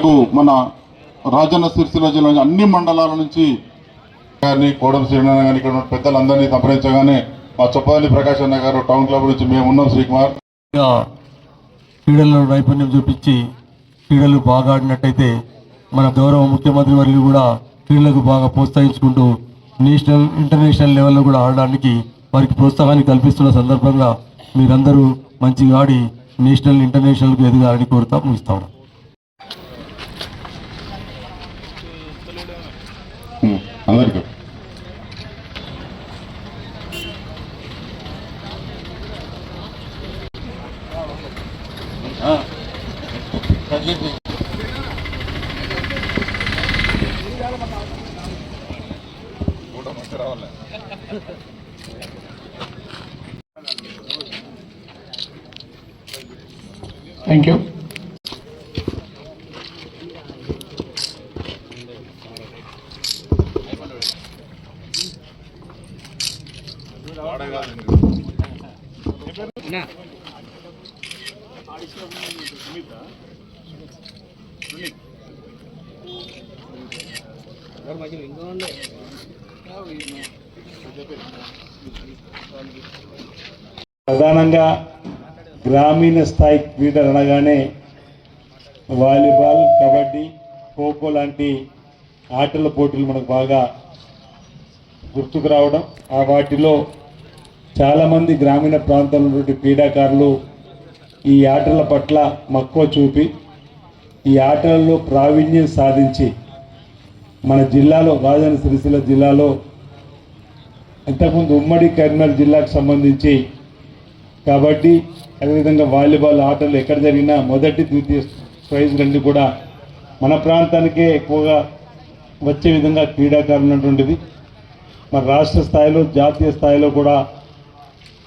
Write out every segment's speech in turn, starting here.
మనకు మన రాజన్న సిరిసిల్ల జిల్లా అన్ని మండలాల నుంచి గారిని కోడం శ్రీనారాయణ గారిని ఇక్కడ ఉన్న పెద్దలందరినీ సంప్రదించగానే మా చొప్పదండి ప్రకాష్ అన్న గారు టౌన్ క్లబ్ నుంచి మేము ఉన్నాం శ్రీకుమార్. క్రీడల్లో నైపుణ్యం చూపించి క్రీడలు బాగా ఆడినట్టయితే మన గౌరవ ముఖ్యమంత్రి వర్యులు కూడా క్రీడలకు బాగా ప్రోత్సహించుకుంటూ నేషనల్ ఇంటర్నేషనల్ లెవెల్లో కూడా ఆడడానికి వారికి ప్రోత్సాహాన్ని కల్పిస్తున్న సందర్భంగా మీరందరూ మంచిగా ఆడి నేషనల్ ఇంటర్నేషనల్కు ఎదగాలని కోరుతా ముగిస్తాం. అందరికీ థ్యాంక్ యూ. ప్రధానంగా గ్రామీణ స్థాయి క్రీడలు అనగానే వాలీబాల్, కబడ్డీ, ఖోఖో లాంటి ఆటల పోటీలు మనకు బాగా గుర్తుకు రావడం, ఆ వాటిలో చాలామంది గ్రామీణ ప్రాంతాల నుండి క్రీడాకారులు ఈ ఆటల పట్ల మక్కువ చూపి ఈ ఆటలలో ప్రావీణ్యం సాధించి మన జిల్లాలో రాజన్న సిరిసిల్ల జిల్లాలో ఇంతకుముందు ఉమ్మడి కరీంనగర్ జిల్లాకు సంబంధించి కబడ్డీ అదేవిధంగా వాలీబాల్ ఆటలు ఎక్కడ జరిగినా మొదటి ద్వితీయ ప్రైజులన్నీ కూడా మన ప్రాంతానికే ఎక్కువగా వచ్చే విధంగా క్రీడాకారులు ఉన్నటువంటిది. మన రాష్ట్ర స్థాయిలో జాతీయ స్థాయిలో కూడా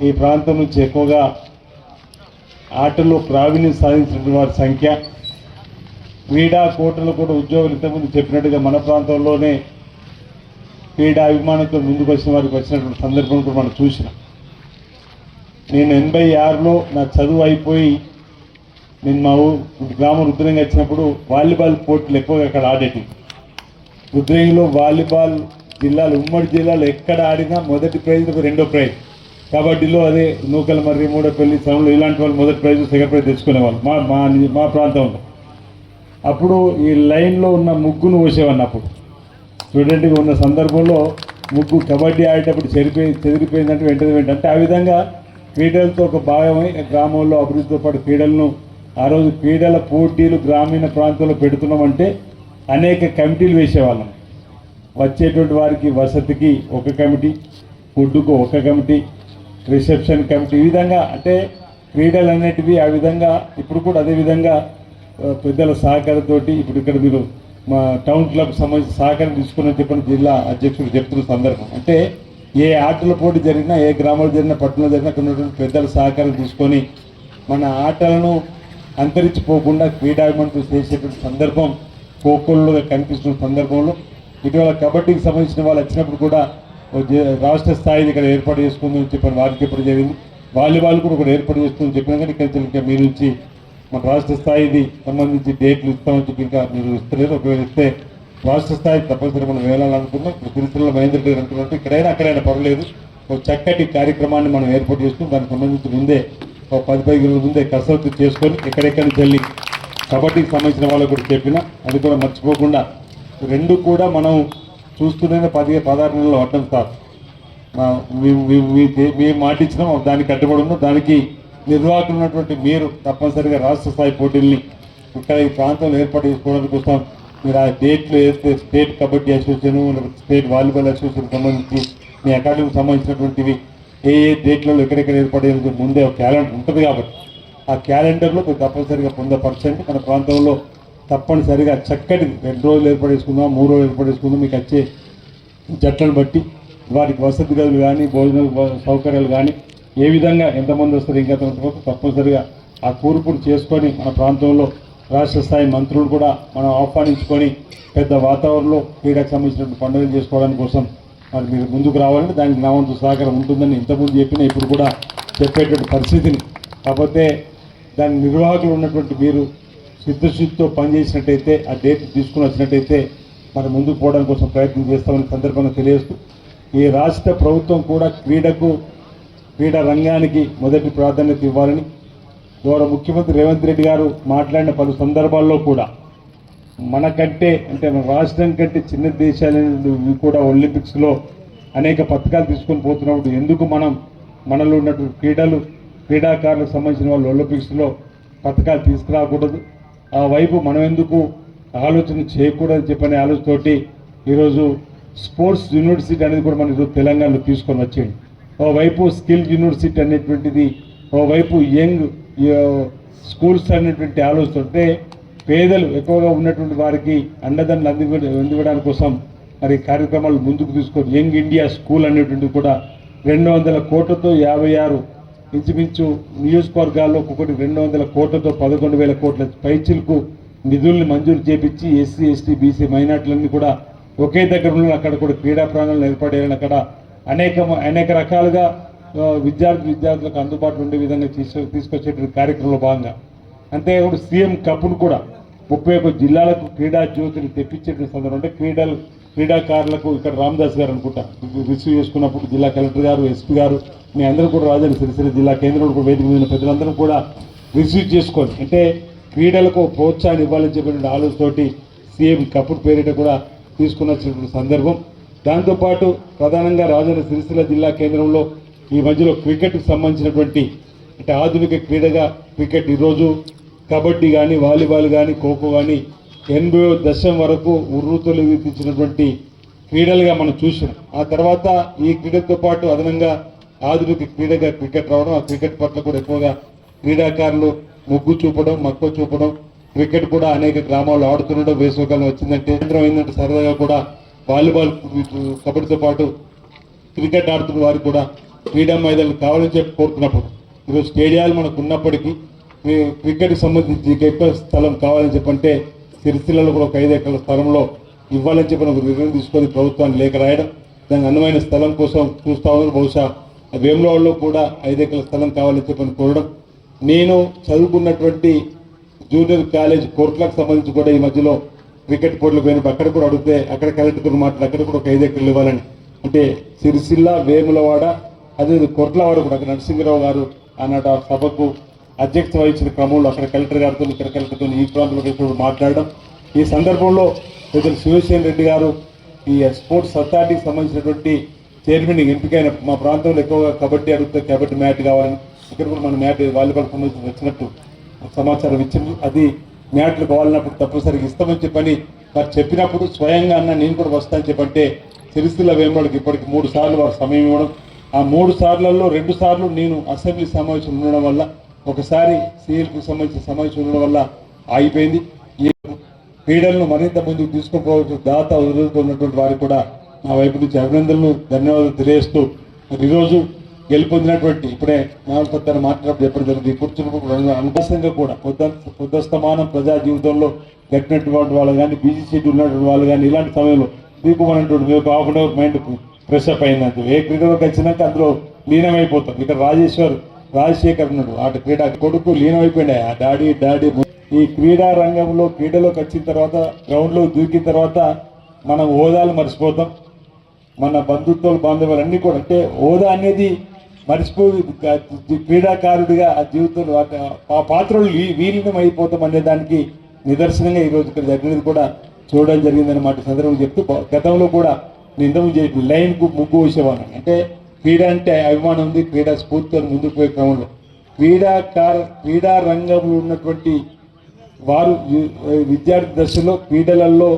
ఈ ప్రాంతం నుంచి ఎక్కువగా ఆటల్లో ప్రావీణ్యం సాధించిన వారి సంఖ్య, క్రీడా కోటలు కూడా ఉద్యోగులు ఇంతకుముందు చెప్పినట్టుగా మన ప్రాంతంలోనే క్రీడా అభిమానంతో ముందుకు వచ్చిన వారికి వచ్చినటువంటి సందర్భం కూడా మనం చూసినాం. నేను 86లో నా చదువు అయిపోయి నేను మా గ్రామం రుద్రంగి వచ్చినప్పుడు వాలీబాల్ పోటీలు ఎక్కువగా అక్కడ ఆడేటివి. రుద్రంగిలో వాలీబాల్ జిల్లాలు ఉమ్మడి జిల్లాలో ఎక్కడ ఆడినా మొదటి ప్రైజ్ రెండో ప్రైజ్, కబడ్డీలో అదే నూకల మర్రి, మూడపల్లి, సౌండ్లు ఇలాంటి వాళ్ళు మొదటి ప్రైజ్ సెకండ్ ప్రైజ్ తెచ్చుకునేవాళ్ళు మా ప్రాంతంలో. అప్పుడు ఈ లైన్లో ఉన్న ముగ్గును పోసేవాడిని. అప్పుడు స్టూడెంట్గా ఉన్న సందర్భంలో ముగ్గు కబడ్డీ ఆడేటప్పుడు చెదిరిపోయిందంటే వెంటనే ఆ విధంగా క్రీడలతో ఒక భాగమై గ్రామంలో అభివృద్ధితో పాటు క్రీడలను ఆ రోజు క్రీడల పోటీలు గ్రామీణ ప్రాంతంలో పెడుతున్నామంటే అనేక కమిటీలు వేసేవాళ్ళం. వచ్చేటువంటి వారికి వసతికి ఒక కమిటీ, ఫుడ్కు ఒక కమిటీ, రిసెప్షన్ కమిటీ, ఈ విధంగా అంటే క్రీడలు అనేటివి ఆ విధంగా ఇప్పుడు కూడా అదేవిధంగా పెద్దల సహకారంతో ఇప్పుడు ఇక్కడ మీరు మా టౌన్ క్లబ్ సంబంధించి సహకారం తీసుకుని చెప్పిన జిల్లా అధ్యక్షుడు చెప్తున్న సందర్భం అంటే ఏ ఆటల పోటీ జరిగినా, ఏ గ్రామాలు జరిగినా, పట్టణంలో జరిగినా అక్కడ ఉన్నటువంటి పెద్దల సహకారం తీసుకొని మన ఆటలను అంతరించిపోకుండా క్రీడాభిమానులు చేసేటువంటి సందర్భం ఖోఖోలో కనిపిస్తున్న సందర్భంలో ఇటీవల కబడ్డీకి సంబంధించిన వాళ్ళు వచ్చినప్పుడు కూడా రాష్ట్ర స్థాయిని ఇక్కడ ఏర్పాటు చేసుకుందని చెప్పని వారికి చెప్పడం జరిగింది. వాలీబాల్ కూడా ఇక్కడ ఏర్పాటు చేస్తుందని చెప్పినా కానీ ఇంకా మీ నుంచి మన రాష్ట్ర స్థాయిది సంబంధించి డేట్లు ఇస్తామని చెప్పి ఇంకా మీరు ఇస్తలేదు. ఒకవేళ ఇస్తే రాష్ట్ర స్థాయి తప్పనిసరి మనం వెళ్ళాలనుకున్నాం. ఇప్పుడు సిరిసిల్ల మహేందర్ రెడ్డి అంటున్నట్టు ఇక్కడైనా అక్కడైనా పర్వాలేదు, ఒక చక్కటి కార్యక్రమాన్ని మనం ఏర్పాటు చేసుకుని దానికి సంబంధించి ముందే ఒక 10-15 రోజుల ముందే కసరత్తు చేసుకొని ఎక్కడెక్కడి నుంచి వెళ్ళి కబడ్డీకి సంబంధించిన వాళ్ళకు కూడా చెప్పినా అది కూడా మర్చిపోకుండా రెండు కూడా మనం చూస్తూనే 10-16 నెలలు అడ్డం సార్ మేము మాట ఇచ్చినాం, దానికి కట్టుబడి ఉన్నాం. దానికి నిర్వాహకులు ఉన్నటువంటి మీరు తప్పనిసరిగా రాష్ట్ర స్థాయి పోటీల్ని ఇక్కడ ఈ ప్రాంతంలో ఏర్పాటు చేసుకోవడానికి కోసం మీరు ఆ డేట్లు వేస్తే state kabaddi association, state volleyball association సంబంధించి మీ అకాడమీకి సంబంధించినటువంటివి ఏ డేట్లలో ఎక్కడెక్కడ ఏర్పాటు చేయాలి ముందే ఒక క్యాలెండర్ ఉంటుంది. కాబట్టి ఆ క్యాలెండర్లో మీరు తప్పనిసరిగా పొందపరచండి. మన ప్రాంతంలో తప్పనిసరిగా చక్కటి 2 రోజులు ఏర్పాటు చేసుకుందాం, 3 రోజులు ఏర్పాటు చేసుకుందాం. మీకు వచ్చే జట్లను బట్టి వారికి వసతి గదులు కానీ, భోజన సౌకర్యాలు కానీ, ఏ విధంగా ఎంతమంది వస్తారు ఇంకా తప్పనిసరిగా ఆ కూర్పును చేసుకొని మన ప్రాంతంలో రాష్ట్ర స్థాయి మంత్రులు కూడా మనం ఆహ్వానించుకొని పెద్ద వాతావరణంలో క్రీడకు సంబంధించిన పండుగలు చేసుకోవడానికి కోసం మరి మీరు ముందుకు రావాలంటే దానికి నా వంతు సహకారం ఉంటుందని ఇంతకుముందు చెప్పినా ఇప్పుడు కూడా చెప్పేటువంటి పరిస్థితిని. కాకపోతే దాని నిర్వాహకులు ఉన్నటువంటి మీరు చిత్తశుద్ధితో పనిచేసినట్టయితే ఆ డేట్ తీసుకుని వచ్చినట్టయితే మరి ముందుకు పోవడం కోసం ప్రయత్నం చేస్తామని సందర్భంగా తెలియజేస్తూ ఈ రాష్ట్ర ప్రభుత్వం కూడా క్రీడా రంగానికి మొదటి ప్రాధాన్యత ఇవ్వాలని గౌరవ ముఖ్యమంత్రి రేవంత్ రెడ్డి గారు మాట్లాడిన పలు సందర్భాల్లో కూడా మనకంటే అంటే మన రాష్ట్రం కంటే చిన్న దేశాలు కూడా ఒలింపిక్స్లో అనేక పథకాలు తీసుకొని పోతున్నప్పుడు ఎందుకు మనలో ఉన్నటువంటి క్రీడాకారులకు సంబంధించిన వాళ్ళు ఒలింపిక్స్లో పథకాలు తీసుకురాకూడదు, ఆ వైపు మనం ఎందుకు ఆలోచన చేయకూడదని చెప్పనే ఆలోచనతోటి ఈరోజు స్పోర్ట్స్ యూనివర్సిటీ అనేది కూడా మన ఈరోజు తెలంగాణలో తీసుకొని వచ్చేయండి. ఓవైపు స్కిల్ యూనివర్సిటీ అనేటువంటిది, ఓవైపు యంగ్ స్కూల్స్ అనేటువంటి ఆలోచన అంటే పేదలు ఎక్కువగా ఉన్నటువంటి వారికి అండదండలు అందివ్వడానికి కోసం మరి కార్యక్రమాలు ముందుకు తీసుకొని యంగ్ ఇండియా స్కూల్ అనేటువంటిది కూడా 200 కోట్లతో 56 ఇంచుమించు నియోజకవర్గాల్లో ఒక్కొక్కటి 200 కోట్లతో 11,000 కోట్ల పైచిలకు నిధుల్ని మంజూరు చేపించి ఎస్సీ ఎస్టీ బీసీ మైనార్టీలన్నీ కూడా ఒకే దగ్గర ఉన్న అక్కడ కూడా క్రీడా ప్రాంగణాలు ఏర్పడేయాలని అక్కడ అనేక రకాలుగా విద్యార్థులకు అందుబాటులో ఉండే విధంగా తీసుకొచ్చేటువంటి కార్యక్రమంలో భాగంగా అంతేకాకుండా సీఎం కప్ను కూడా 31 జిల్లాలకు క్రీడా జ్యోతిని తెప్పించేటువంటి సందర్భం అంటే క్రీడాకారులకు ఇక్కడ రామదాస్ గారు అనుకుంటా రిసీవ్ చేసుకున్నప్పుడు జిల్లా కలెక్టర్ గారు ఎస్పీ గారు మీ అందరూ కూడా రాజన్న సిరిసిల్ల జిల్లా కేంద్రంలో కూడా వేదిక మీద పెద్దలందరూ కూడా రిసీవ్ చేసుకొని అంటే క్రీడలకు ప్రోత్సాహం ఇవ్వాలని చెప్పిన ఆలోచనతోటి సీఎం కప్పు పేరిట కూడా తీసుకుని వచ్చినటువంటి సందర్భం. దాంతోపాటు ప్రధానంగా రాజన్న సిరిసిల్ల జిల్లా కేంద్రంలో ఈ మధ్యలో క్రికెట్కి సంబంధించినటువంటి అంటే ఆధునిక క్రీడగా క్రికెట్ ఈరోజు కబడ్డీ కానీ వాలీబాల్ కానీ ఖోఖో కానీ 80వ దశకం వరకు ఉర్రూతలు విధించినటువంటి క్రీడలుగా మనం చూసాం. ఆ తర్వాత ఈ క్రీడతో పాటు అదనంగా ఆధునిక క్రీడగా క్రికెట్ రావడం, ఆ క్రికెట్ పట్ల కూడా ఎక్కువగా క్రీడాకారులు మొగ్గు చూపడం, మక్కువ చూపడం, క్రికెట్ కూడా అనేక గ్రామాల్లో ఆడుతుండడం వేసవికాలం వచ్చిందంటే కేంద్రం ఏంటంటే సరదాగా కూడా వాలీబాల్ కబడ్డీతో పాటు క్రికెట్ ఆడుతున్న వారికి కూడా క్రీడా మైదానాలు కావాలని చెప్పి కోరుతున్నప్పుడు ఈరోజు స్టేడియాలు మనకు ఉన్నప్పటికీ క్రికెట్కి సంబంధించి ఎక్కువ స్థలం కావాలని చెప్పంటే సిరిసిల్లలో కూడా ఒక 5 ఎకరాల స్థలంలో ఇవ్వాలని చెప్పిన ఒక నిర్ణయం తీసుకొని ప్రభుత్వాన్ని లేఖ రాయడం, దానికి అనువైన స్థలం కోసం చూస్తా ఉన్నారు. బహుశా వేములవాడలో కూడా 5 ఎకరాల స్థలం కావాలని చెప్పని కోరడం. నేను చదువుకున్నటువంటి జూనియర్ కాలేజ్ కోర్టులకు సంబంధించి కూడా ఈ మధ్యలో క్రికెట్ పోటీలకు పోయినప్పుడు అక్కడ కూడా అడిగితే అక్కడ కలెక్టర్తో మాట్లాడి అక్కడ కూడా ఒక 5 ఎకరాలు ఇవ్వాలని అంటే సిరిసిల్ల వేములవాడ అదే కొట్లవాడ కూడా అక్కడ నరసింహరావు గారు ఆనాడు ఆ సభకు అధ్యక్షత వహించిన క్రమంలో అక్కడ కలెక్టర్ గారితో ఇక్కడ కలెక్టర్తో ఈ ప్రాంతంలో మాట్లాడడం. ఈ సందర్భంలో పెద్దలు శివసేన రెడ్డి గారు ఈ స్పోర్ట్స్ అథారిటీకి సంబంధించినటువంటి చైర్మన్ ఎంపికైన మా ప్రాంతంలో ఎక్కువగా కబడ్డీ అడిగితే కబడ్డీ మ్యాట్ కావాలని ఇక్కడ కూడా మన మ్యాట్ వాలీబాల్ సంబంధించి వచ్చినట్టు సమాచారం ఇచ్చింది. అది మ్యాట్లు కావాలన్నప్పుడు తప్పనిసరిగా ఇస్తామని చెప్పని వారు చెప్పినప్పుడు స్వయంగా అన్న నేను కూడా వస్తానని చెప్పంటే సిరిసిల్ల వేములవాడకి ఇప్పటికి 3 సార్లు వారు సమయం ఇవ్వడం, ఆ 3 సార్లలో 2 సార్లు నేను అసెంబ్లీ సమావేశం ఉండడం వల్ల ఒకసారి సీఎల్కి సంబంధించిన సమావేశం ఉండడం వల్ల ఆగిపోయింది. ఈ క్రీడలను మరింత ముందుకు తీసుకుపోవచ్చు దాత వదులుతున్నటువంటి వారికి కూడా నా వైపు నుంచి అభినందనలు ధన్యవాదాలు తెలియజేస్తూ ఈరోజు గెలుపొందినటువంటి ఇప్పుడే నాలుగు మాట్లాడడం చెప్పడం జరిగింది. కూర్చున్నప్పుడు అనుకోసంగా కూడా పొద్దుస్తమానం ప్రజా జీవితంలో గట్టినటువంటి వాళ్ళు కానీ బిజీ షెడ్యూల్ ఉన్నటువంటి వాళ్ళు కానీ ఇలాంటి సమయంలో దీపమైనటువంటి మీకు ½ అవర్ మైండ్ ఫ్రెష్ అప్ అయిందంటే ఏ క్రీడలోకి వచ్చినాక అందులో లీనమైపోతాం. ఇక్కడ రాజశేఖర్ ఉన్నాడు ఆట క్రీడా కొడుకు లీనమైపోయినా డాడీ ఈ క్రీడా రంగంలో క్రీడలోకి వచ్చిన తర్వాత గ్రౌండ్లో దూకిన తర్వాత మనం హోదాలు మర్చిపోతాం, మన బాంధవ్యాలు అన్నీ కూడా అంటే హోదా అనేది మర్చిపోయి క్రీడాకారుడిగా ఆ జీవితంలో ఆ పాత్రలు విలీనం అయిపోతాం అనే దానికి నిదర్శనంగా ఈరోజు ఇక్కడ జరిగినది కూడా చూడడం జరిగిందన్నమాట సందర్భంగా చెప్తూ గతంలో కూడా నేను చేసి లైన్కు ముగ్గు వేసేవాను. అంటే క్రీడ అంటే అభిమానం ఉంది, క్రీడా స్ఫూర్తితో ముందుకు పోయే క్రమంలో క్రీడా రంగంలో ఉన్నటువంటి వారు విద్యార్థి దశలో క్రీడలలో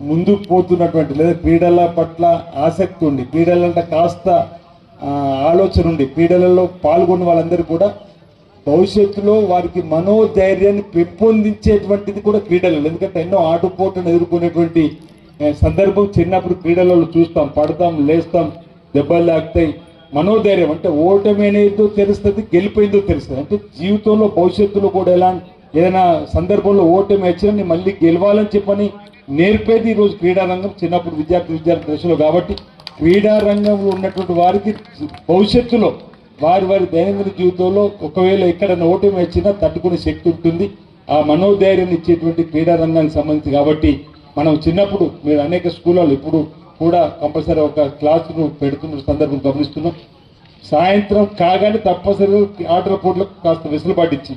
ముందుకు పోతున్నటువంటి లేదా క్రీడల పట్ల ఆసక్తి ఉండి క్రీడలంటే కాస్త ఆలోచన ఉండి క్రీడలలో పాల్గొన్న వాళ్ళందరూ కూడా భవిష్యత్తులో వారికి మనోధైర్యాన్ని పెంపొందించేటువంటిది కూడా క్రీడలలో. ఎందుకంటే ఎన్నో ఆటుపోట్లను ఎదుర్కొనేటువంటి సందర్భం చిన్నప్పుడు క్రీడలలో చూస్తాం, పడతాం, లేస్తాం, దెబ్బలు లాగుతాయి. మనోధైర్యం అంటే ఓటమి అనేదో తెలుస్తుంది, గెలిపోయిందో తెలుస్తుంది. అంటే జీవితంలో భవిష్యత్తులో కూడా ఏదైనా సందర్భంలో ఓటమి వచ్చినా మళ్ళీ గెలవాలని చెప్పని నేర్పేది ఈరోజు క్రీడారంగం చిన్నప్పుడు విద్యార్థి దశలో. కాబట్టి క్రీడారంగంలో ఉన్నటువంటి వారికి భవిష్యత్తులో వారి దైనందిన జీవితంలో ఒకవేళ ఎక్కడైనా ఓటమి వచ్చినా తట్టుకునే శక్తి ఉంటుంది. ఆ మనోధైర్యం ఇచ్చేటువంటి క్రీడా రంగానికి సంబంధించి కాబట్టి మనం చిన్నప్పుడు మీరు అనేక స్కూళ్ళలో ఇప్పుడు కూడా కంపల్సరీ ఒక క్లాసును పెడుతున్న సందర్భం గమనిస్తున్నాం. సాయంత్రం కాగానే తప్పనిసరిగా ఆటల పోటీలకు కాస్త వెసులుబాటు ఇచ్చి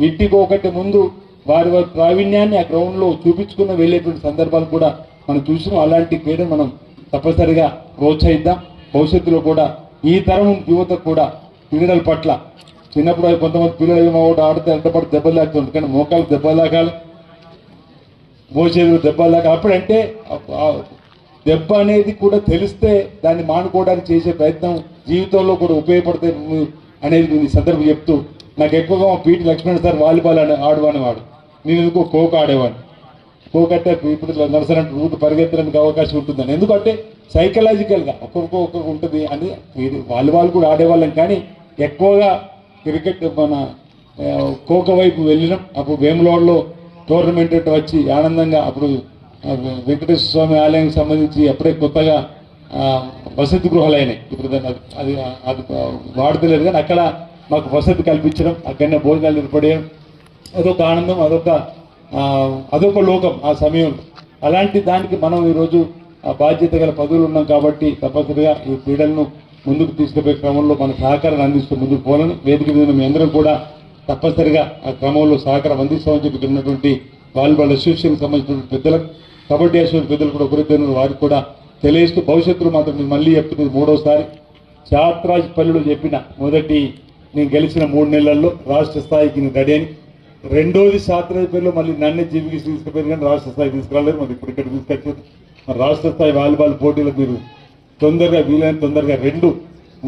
ఇంటికి ఒకటి ముందు వారి వారి ప్రావీణ్యాన్ని ఆ గ్రౌండ్లో చూపించుకుని వెళ్ళేటువంటి సందర్భాలు కూడా మనం చూసినాం. అలాంటి క్రీడను మనం తప్పనిసరిగా ప్రోత్సహిద్దాం. భవిష్యత్తులో కూడా ఈ తరం యువతకు కూడా క్రీడల పట్ల చిన్నప్పుడు కొంతమంది పిల్లలు ఏమో ఒకటి ఆడితే అంటపడి దెబ్బలు లాగుతుంది, కానీ మోకాలు దెబ్బలు లాగాలి, మోచేతులు దెబ్బలు లాగాలి. అప్పుడంటే దెబ్బ అనేది కూడా తెలిస్తే దాన్ని మానుకోవడానికి చేసే ప్రయత్నం జీవితంలో కూడా ఉపయోగపడుతుంది అనేది నేను ఈ సందర్భం చెప్తూ, నాకు ఎక్కువగా మా పీటీ లక్ష్మణ్ సార్ వాలీబాల్ ఆడవానేవాడు, నేను ఎందుకో ఖోఖో ఆడేవాడిని. ఖోఖో అంటే ఇప్పుడు నడసరంటే రూట్ పరిగెత్తడానికి అవకాశం ఉంటుందని, ఎందుకంటే సైకలాజికల్గా ఒక్కొక్క ఉంటుంది అని వాలీబాల్ కూడా ఆడేవాళ్ళం. కానీ ఎక్కువగా క్రికెట్ మన ఖోఖో వైపు వెళ్ళినాం. అప్పుడు వేములవాడలో టోర్నమెంట్ వచ్చి ఆనందంగా అప్పుడు వెంకటేశ్వర స్వామి ఆలయానికి సంబంధించి అప్పుడే కొత్తగా వసతి గృహాలు అయినాయి. ఇప్పుడు దాన్ని అది వాడతలేదు, కానీ అక్కడ మాకు వసతి కల్పించడం, అక్కడనే భోజనాలు ఏర్పడేయడం, అదొక ఆనందం, అదొక లోకం ఆ సమయంలో. అలాంటి దానికి మనం ఈరోజు బాధ్యత గల పదవులు ఉన్నాం కాబట్టి తప్పనిసరిగా ఈ క్రీడలను ముందుకు తీసుకుపోయే క్రమంలో మన సహకారాన్ని అందిస్తూ ముందుకు పోవాలని వేదిక మీద మీ అందరం కూడా తప్పనిసరిగా ఆ క్రమంలో సహకారం అందిస్తామని చెప్పి ఉన్నటువంటి వాలీబాల్ అసోసియేషన్కి సంబంధించిన పెద్దలకు, కబడ్డీ అసోసియేషన్ పెద్దలు కూడా ఒకరిద్దరు వారికి కూడా తెలియజేస్తూ భవిష్యత్తులో మాత్రం నేను మళ్ళీ చెప్తున్నది మూడోసారి చాత్రాజ్పల్లిలో చెప్పిన మొదటి నేను గెలిచిన 3 నెలల్లో రాష్ట్ర స్థాయికి నేను రెడీ అని, రెండోది చాత్రాజ్పల్లిలో మళ్ళీ నన్నే జీవికి తీసుకుపోయారు, కానీ రాష్ట్ర స్థాయికి తీసుకురాలేదు. మరి ఇప్పుడు ఇక్కడ తీసుకొచ్చేది మరి రాష్ట్ర స్థాయి వాలీబాల్ పోటీలకు మీరు తొందరగా వీలైన తొందరగా 2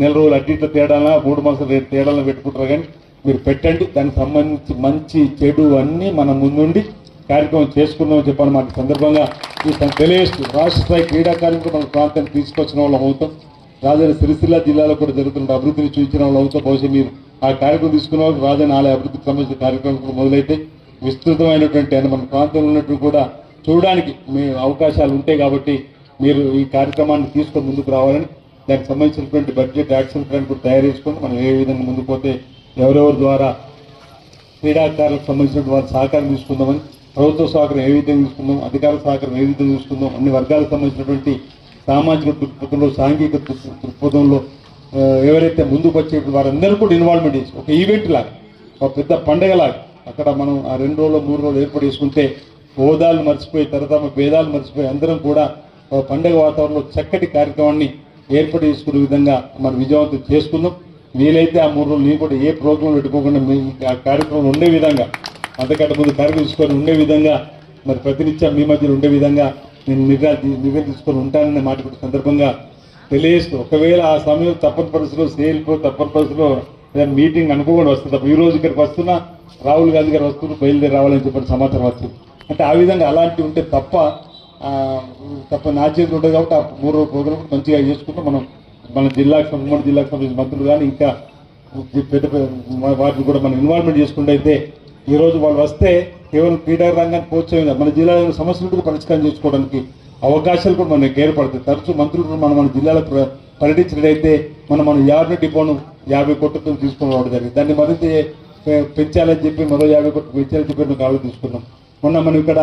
నెల రోజులు అడ్డీట్ల తేడాలా 3 మాసాలు తేడాలను పెట్టుకుంటారు, కానీ మీరు పెట్టండి. దానికి సంబంధించి మంచి చెడు అన్నీ మనం ముందుండి కార్యక్రమం చేసుకుందామని చెప్పాలి. మాకు సందర్భంగా ఈ తెలియజేస్తూ రాష్ట్ర స్థాయి క్రీడాకారులకు మన ప్రాంతాన్ని తీసుకొచ్చిన వాళ్ళం అవుతాం. రాజధాని సిరిసిల్ల జిల్లాలో కూడా జరుగుతున్న అభివృద్ధిని చూపించిన వాళ్ళు అవుతాం. బహుశా మీరు ఆ కార్యక్రమం తీసుకున్న వాళ్ళు రాజధాని ఆలయ అభివృద్ధికి సంబంధించిన కార్యక్రమం కూడా మొదలైతే విస్తృతమైనటువంటి మన ప్రాంతంలో ఉన్నట్టు కూడా చూడడానికి మీ అవకాశాలు ఉంటాయి. కాబట్టి మీరు ఈ కార్యక్రమాన్ని తీసుకొని ముందుకు రావాలని, దానికి సంబంధించినటువంటి బడ్జెట్ యాక్షన్ ప్లాన్ కూడా తయారు చేసుకొని మనం ఏ విధంగా ముందుకు పోతే ఎవరెవరి ద్వారా క్రీడాకారులకు సంబంధించినటువంటి వారి సహకారం తీసుకుందామని, ప్రభుత్వ సహకారం ఏ విధంగా తీసుకుందాం, అధికారుల సహకారం ఏ విధంగా తీసుకుందాం, అన్ని వర్గాలకు సంబంధించినటువంటి సామాజిక దృక్పథంలో, సాంఘిక దృక్పథంలో ఎవరైతే ముందుకు వచ్చే వారందరూ కూడా ఇన్వాల్వ్మెంట్ చేసి ఒక ఈవెంట్ లాగా, ఒక పెద్ద పండగలాగా అక్కడ మనం ఆ 2 రోజులు 3 రోజులు ఏర్పాటు చేసుకుంటే హోదాలు మర్చిపోయి తరతమ భేదాలు మర్చిపోయి అందరం కూడా పండగ వాతావరణంలో చక్కటి కార్యక్రమాన్ని ఏర్పాటు చేసుకునే విధంగా మనం విజయవంతం చేసుకుందాం. వీలైతే ఆ 3 రోజులు నేను కూడా ఏ ప్రోగ్రాం పెట్టుకోకుండా ఆ కార్యక్రమం ఉండే విధంగా, అంతకంటే ముందు కార్యక్రమం తీసుకొని ఉండే విధంగా, మరి ప్రతినిత్యం మీ మధ్యలో ఉండే విధంగా నేను నిర్ణయం తీసుకొని ఉంటాననే మాట కూడా సందర్భంగా తెలియజేస్తూ, ఒకవేళ ఆ సమయం తప్పని పరిస్థితిలో సేల్కో తప్పని పరిస్థితిలో ఏదైనా మీటింగ్ అనుకోకుండా వస్తుంది. ఈ రోజు ఇక్కడికి వస్తున్నా రాహుల్ గాంధీ గారు వస్తున్నారు, బయలుదేరి రావాలని చెప్పిన సమాచారం వచ్చింది. అంటే ఆ విధంగా అలాంటివి ఉంటే తప్ప నా చేతులు ఉంటుంది. కాబట్టి ఆ 3 రోజుల ప్రోగ్రాం మంచిగా చేసుకుంటాం. మన జిల్లాకు ఉమ్మడి జిల్లాకు సంబంధించిన మంత్రులు కానీ ఇంకా పెద్ద వాటిని కూడా మనం ఇన్వాల్వ్మెంట్ చేసుకుంటే అయితే ఈరోజు వాళ్ళు వస్తే కేవలం క్రీడా రంగాన్ని ప్రోత్సహించాలి, మన జిల్లాలో సమస్యలు పరిష్కారం చేసుకోవడానికి అవకాశాలు కూడా మనకి ఏర్పడతాయి. తరచూ మంత్రులు మన జిల్లాలో పర్యటించినట్టయితే మనం 50 డిపోను 50 కోట్లతో తీసుకోవడం జరిగింది. దాన్ని మరింత పెంచాలని చెప్పి మరో 50 కోట్లు పెంచాలని చెప్పి కావాలి తీసుకున్నాం. మొన్న మనం ఇక్కడ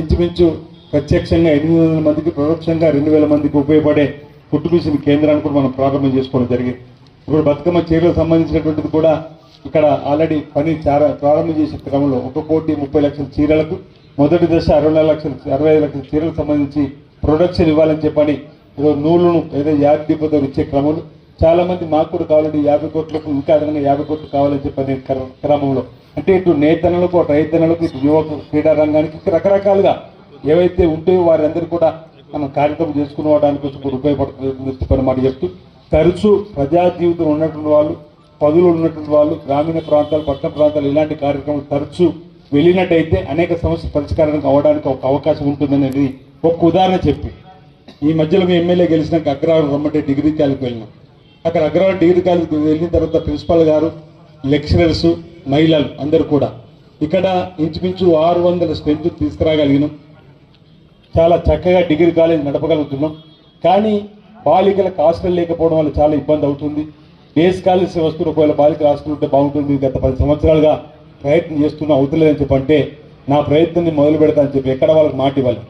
ఇంచుమించు ప్రత్యక్షంగా 800 మందికి, పరోక్షంగా 2000 మందికి ఉపయోగపడే కుట్టు మిషన్ కేంద్రాన్ని కూడా మనం ప్రారంభం చేసుకోవడం జరిగింది. ఇప్పుడు బతుకమ్మ చీరలకు సంబంధించినటువంటిది కూడా ఇక్కడ ఆల్రెడీ పని ప్రారంభం చేసే క్రమంలో 1,30,00,000 చీరలకు మొదటి దశ 65 లక్షల చీరలకు సంబంధించి ప్రొడక్షన్ ఇవ్వాలని చెప్పని ఈరోజు నూలును ఏదో యాడ్ దీపంతో ఇచ్చే క్రమంలో చాలా మంది మాకు కూడా కావాలంటే 50 కోట్లకు ఇంకా అదనంగా 50 కోట్లు కావాలని చెప్పని క్రమంలో, అంటే ఇటు నేతనలకు, అటు రైతన్నలకు, ఇటు యువకు, క్రీడా రంగానికి రకరకాలుగా ఏవైతే ఉంటాయో వారందరూ కూడా మనం కార్యక్రమం చేసుకునేవాడానికి కోసం కూడా ఉపయోగపడుతుంది మాట చెప్తూ, తరచూ ప్రజా జీవితంలో ఉన్నటువంటి వాళ్ళు, పదులు ఉన్నటువంటి వాళ్ళు, గ్రామీణ ప్రాంతాలు, పట్టణ ప్రాంతాలు ఇలాంటి కార్యక్రమాలు తరచూ వెళ్ళినట్టయితే అనేక సమస్యలు పరిష్కారానికి అవ్వడానికి ఒక అవకాశం ఉంటుందనేది ఒక ఉదాహరణ చెప్పి, ఈ మధ్యలో మీ ఎమ్మెల్యే గెలిచినాక అగ్రవారం రమ్మంటే డిగ్రీ కాలేజీకి వెళ్ళినాం. అక్కడ అగ్రవారం డిగ్రీ కాలేజీకి వెళ్ళిన తర్వాత ప్రిన్సిపాల్ గారు, లెక్చరర్స్, మహిళలు అందరూ కూడా ఇక్కడ ఇంచుమించు 600 స్ట్రెంత్ తీసుకురాగలిగినాం. చాలా చక్కగా డిగ్రీ కాలేజ్ నడపగలుగుతున్నాం. కానీ బాలికలకు హాస్టల్ లేకపోవడం వల్ల చాలా ఇబ్బంది అవుతుంది. డేస్ కాలేజ్ వస్తువులు ఒకవేళ బాలికలు హాస్టల్ ఉంటే బాగుంటుంది. గత 10 సంవత్సరాలుగా ప్రయత్నం చేస్తున్నా అవుతలేదని చెప్పంటే నా ప్రయత్నాన్ని మొదలు పెడతా అని చెప్పి ఎక్కడ వాళ్ళకి మాట ఇవ్వాలి.